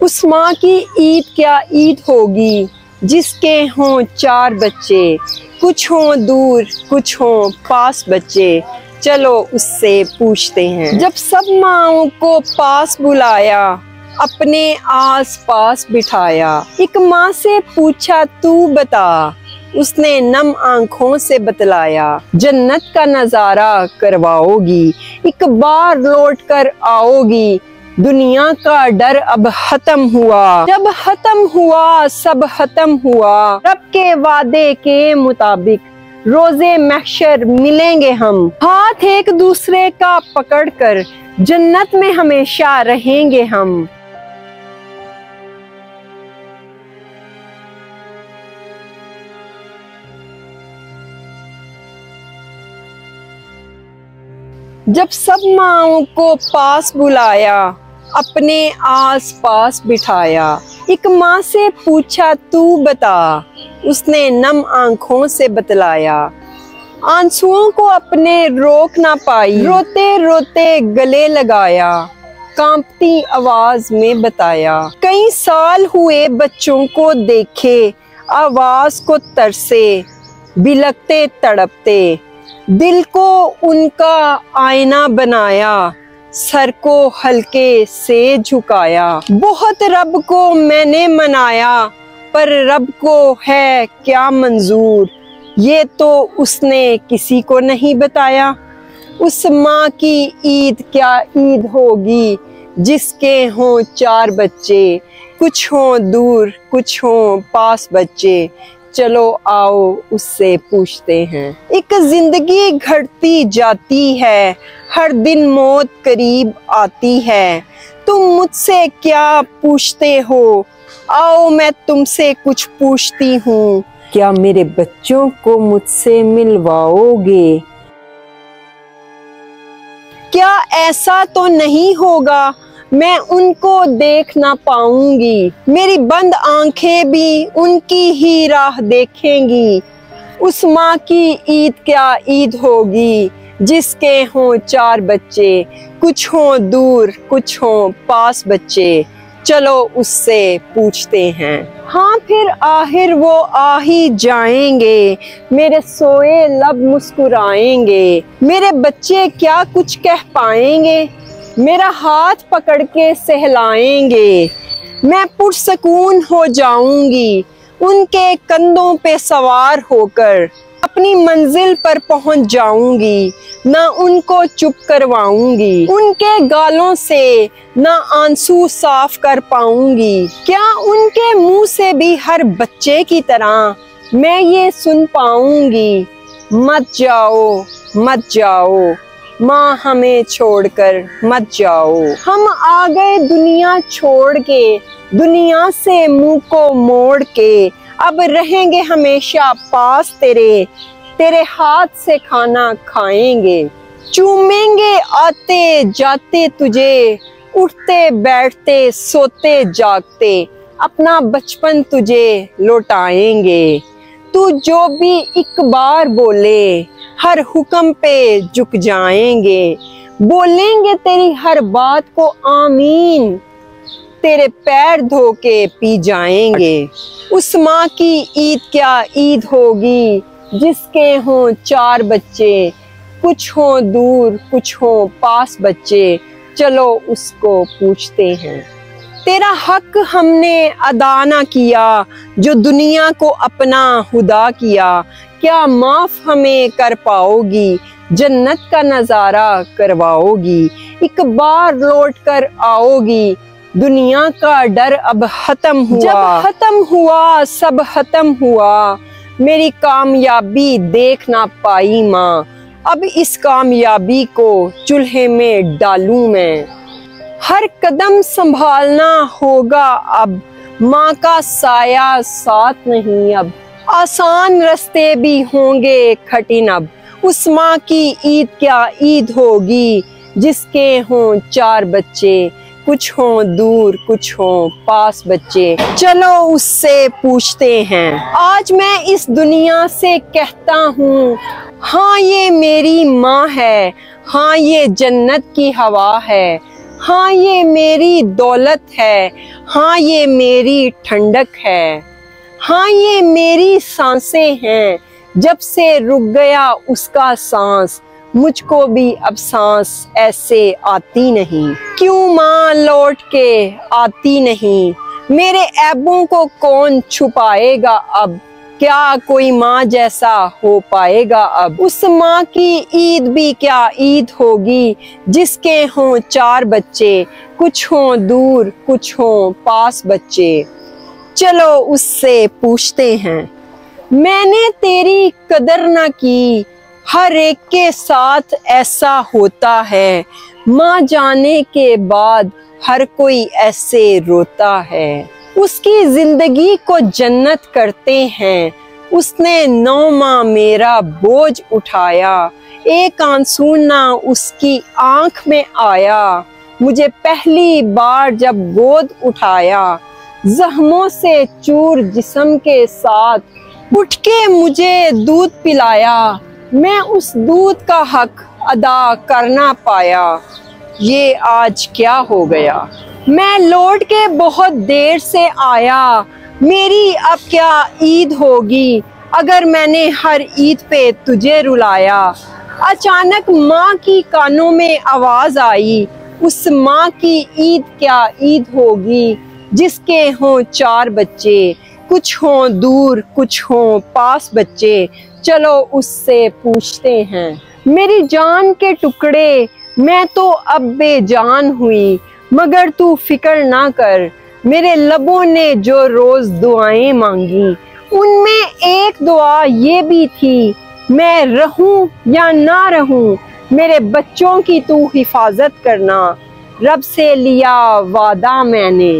उस माँ की ईद क्या ईद होगी जिसके हों 4 बच्चे, कुछ हों दूर कुछ हों पास बच्चे। चलो उससे पूछते हैं। जब सब माँओं को पास बुलाया, अपने आस पास बिठाया, एक माँ से पूछा तू बता, उसने नम आंखों से बतलाया। जन्नत का नजारा करवाओगी, एक बार लौट कर आओगी, दुनिया का डर अब खत्म हुआ, जब खत्म हुआ सब खत्म हुआ। रब के वादे के मुताबिक रोजे महशर मिलेंगे हम, हाथ एक दूसरे का पकड़कर जन्नत में हमेशा रहेंगे हम। जब सब माँओं को पास बुलाया, अपने आस पास बिठाया, एक माँ से पूछा तू बता, उसने नम आंखों से बतलाया। आंसुओं को अपने रोक ना पाई, रोते रोते गले लगाया, कांपती आवाज में बताया। कई साल हुए बच्चों को देखे, आवाज को तरसे, बिलखते तड़पते, दिल को उनका आईना बनाया, सर को हल्के से झुकाया। बहुत रब को मैंने मनाया, पर रब को है क्या मंजूर, ये तो उसने किसी को नहीं बताया। उस माँ की ईद क्या ईद होगी जिसके हों 4 बच्चे, कुछ हों दूर कुछ हों पास बच्चे। चलो आओ उससे पूछते हैं। एक जिंदगी घटती जाती है, हर दिन मौत करीब आती है, तुम मुझसे क्या पूछते हो, आओ मैं तुमसे कुछ पूछती हूँ। क्या मेरे बच्चों को मुझसे मिलवाओगे? क्या ऐसा तो नहीं होगा मैं उनको देख ना पाऊंगी, मेरी बंद आंखें भी उनकी ही राह देखेंगी। उस माँ की ईद क्या ईद होगी जिसके हों 4 बच्चे, कुछ हों दूर कुछ हों पास बच्चे। चलो उससे पूछते हैं। हाँ फिर आखिर वो आ ही जाएंगे, मेरे सोए लब मुस्कुराएंगे, मेरे बच्चे क्या कुछ कह पाएंगे, मेरा हाथ पकड़ के सहलाएंगे, मैं पुरसकून हो जाऊंगी, उनके कंधों पे सवार होकर अपनी मंजिल पर पहुंच जाऊंगी, ना उनको चुप करवाऊंगी, उनके गालों से ना आंसू साफ कर पाऊंगी। क्या उनके मुंह से भी हर बच्चे की तरह मैं ये सुन पाऊंगी, मत जाओ मत जाओ माँ हमें छोड़कर मत जाओ। हम आ गए दुनिया छोड़ के, दुनिया से मुंह को मोड़ के, अब रहेंगे हमेशा पास तेरे, तेरे हाथ से खाना खाएंगे, चूमेंगे आते जाते तुझे, उठते बैठते सोते जागते, अपना बचपन तुझे लौटाएंगे। तू जो भी एक बार बोले, हर हुक्म पे झुक जाएंगे, बोलेंगे तेरी हर बात को आमीन, तेरे पैर धो के पी जाएंगे। उस माँ की ईद क्या ईद होगी जिसके हों 4 बच्चे, कुछ हों दूर कुछ हों पास बच्चे। चलो उसको पूछते हैं। तेरा हक हमने अदा ना किया, जो दुनिया को अपना खुदा किया, क्या माफ हमें कर पाओगी, जन्नत का नजारा करवाओगी, एक बार लौट कर आओगी, दुनिया का डर अब खत्म हुआ, जब खत्म हुआ सब खत्म हुआ, मेरी कामयाबी देख ना पाई माँ, अब इस कामयाबी को चूल्हे में डालूं मैं। हर कदम संभालना होगा अब, माँ का साया साथ नहीं अब, आसान रास्ते भी होंगे कठिन अब। उस माँ की ईद क्या ईद होगी जिसके हों 4 बच्चे, कुछ हों दूर कुछ हों पास बच्चे। चलो उससे पूछते हैं। आज मैं इस दुनिया से कहता हूँ, हाँ ये मेरी माँ है, हाँ ये जन्नत की हवा है, हाँ ये मेरी दौलत है, हाँ ये मेरी ठंडक है, हाँ ये मेरी सांसें हैं, जब से रुक गया उसका सांस, मुझको भी अब सांस ऐसे आती नहीं। क्यों माँ लौट के आती नहीं, मेरे ऐबों को कौन छुपाएगा अब, क्या कोई माँ जैसा हो पाएगा अब। उस माँ की ईद भी क्या ईद होगी, जिसके हों 4 बच्चे, कुछ हों दूर कुछ हों पास बच्चे। चलो उससे पूछते हैं, मैंने तेरी कदर न की, हर एक के साथ ऐसा होता है, माँ जाने के बाद हर कोई ऐसे रोता है। उसकी जिंदगी को जन्नत करते हैं, उसने 9 माह मेरा बोझ उठाया, एक आंसू ना उसकी आंख में आया, मुझे पहली बार जब गोद उठाया, जख्मों से चूर जिस्म के साथ उठ के मुझे दूध पिलाया, मैं उस दूध का हक अदा करना पाया, ये आज क्या हो गया। मैं लौट के बहुत देर से आया, मेरी अब क्या ईद होगी, अगर मैंने हर ईद पे तुझे रुलाया। अचानक माँ की कानों में आवाज आई, उस माँ की ईद क्या ईद होगी, जिसके हों 4 बच्चे, कुछ हों दूर कुछ हों पास बच्चे। चलो उससे पूछते हैं, मेरी जान के टुकड़े, मैं तो अब बेजान हुई, मगर तू फिक्र ना कर, मेरे लबों ने जो रोज दुआएं मांगी, उनमें एक दुआ ये भी थी, मैं रहूं या ना रहूं, मेरे बच्चों की तू हिफाजत करना, रब से लिया वादा मैंने।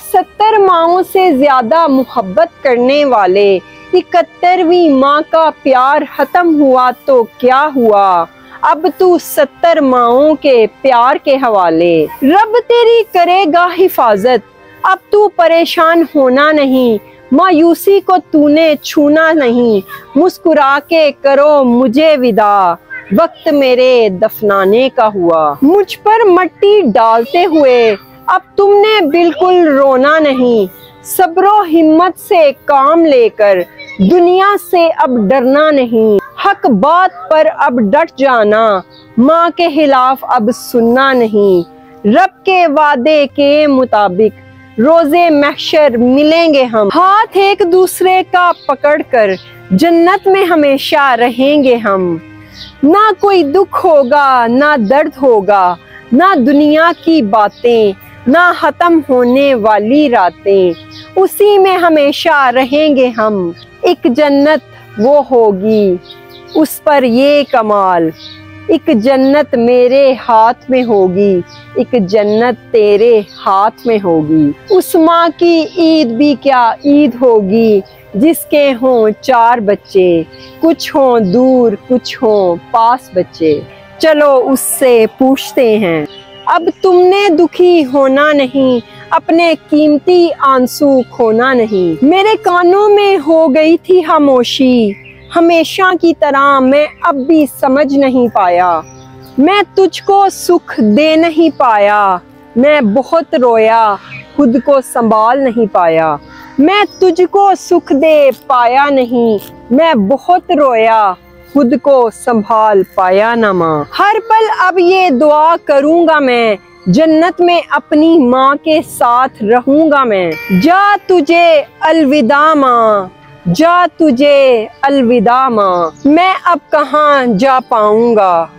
70 माओं से ज्यादा मोहब्बत करने वाले 71वीं माँ का प्यार खत्म हुआ तो क्या हुआ, अब तू 70 माओं के प्यार के हवाले। रब तेरी करेगा हिफाजत, अब तू परेशान होना नहीं, मायूसी को तूने छूना नहीं, मुस्कुरा के करो मुझे विदा, वक्त मेरे दफनाने का हुआ। मुझ पर मट्टी डालते हुए अब तुमने बिल्कुल रोना नहीं, सब्रो हिम्मत से काम लेकर दुनिया से अब डरना नहीं, हक बात पर अब डट जाना, माँ के खिलाफ अब सुनना नहीं, रब के वादे के मुताबिक रोजे महशर मिलेंगे हम, हाथ एक दूसरे का पकड़कर जन्नत में हमेशा रहेंगे हम। ना कोई दुख होगा ना दर्द होगा, ना दुनिया की बातें, ना खत्म होने वाली रातें, उसी में हमेशा रहेंगे हम। एक जन्नत वो होगी उस पर ये कमाल, एक जन्नत मेरे हाथ में होगी, एक जन्नत तेरे हाथ में होगी। उस माँ की ईद भी क्या ईद होगी, जिसके हों 4 बच्चे, कुछ हों दूर कुछ हों पास बच्चे। चलो उससे पूछते हैं, अब तुमने दुखी होना नहीं, अपने कीमती आंसू खोना नहीं। मेरे कानों में हो गई थी खामोशी, हमेशा की तरह मैं अब भी समझ नहीं पाया, मैं तुझको सुख दे नहीं पाया, मैं बहुत रोया खुद को संभाल नहीं पाया, मैं तुझको सुख दे पाया नहीं, मैं बहुत रोया खुद को संभाल पाया ना माँ। हर पल अब ये दुआ करूँगा मैं, जन्नत में अपनी माँ के साथ रहूँगा मैं। जा तुझे अलविदा माँ, जा तुझे अलविदा माँ, मैं अब कहाँ जा पाऊँगा,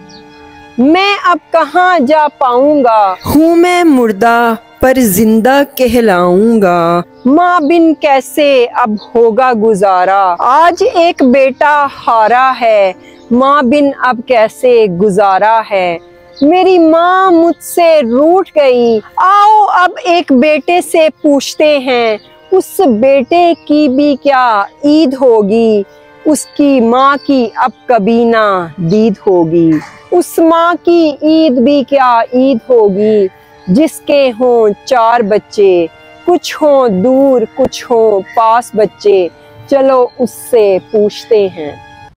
मैं अब कहाँ जा पाऊँगा। हूँ मैं मुर्दा पर जिंदा कहलाऊंगा, माँ बिन कैसे अब होगा गुजारा। आज एक बेटा हारा है, माँ बिन अब कैसे गुजारा है। मेरी माँ मुझसे रूठ गई, आओ अब एक बेटे से पूछते हैं, उस बेटे की भी क्या ईद होगी, उसकी माँ की अब कभी ना दीद होगी। उस माँ की ईद भी क्या ईद होगी, जिसके हों 4 बच्चे, कुछ हों दूर कुछ हों पास बच्चे। चलो उससे पूछते हैं।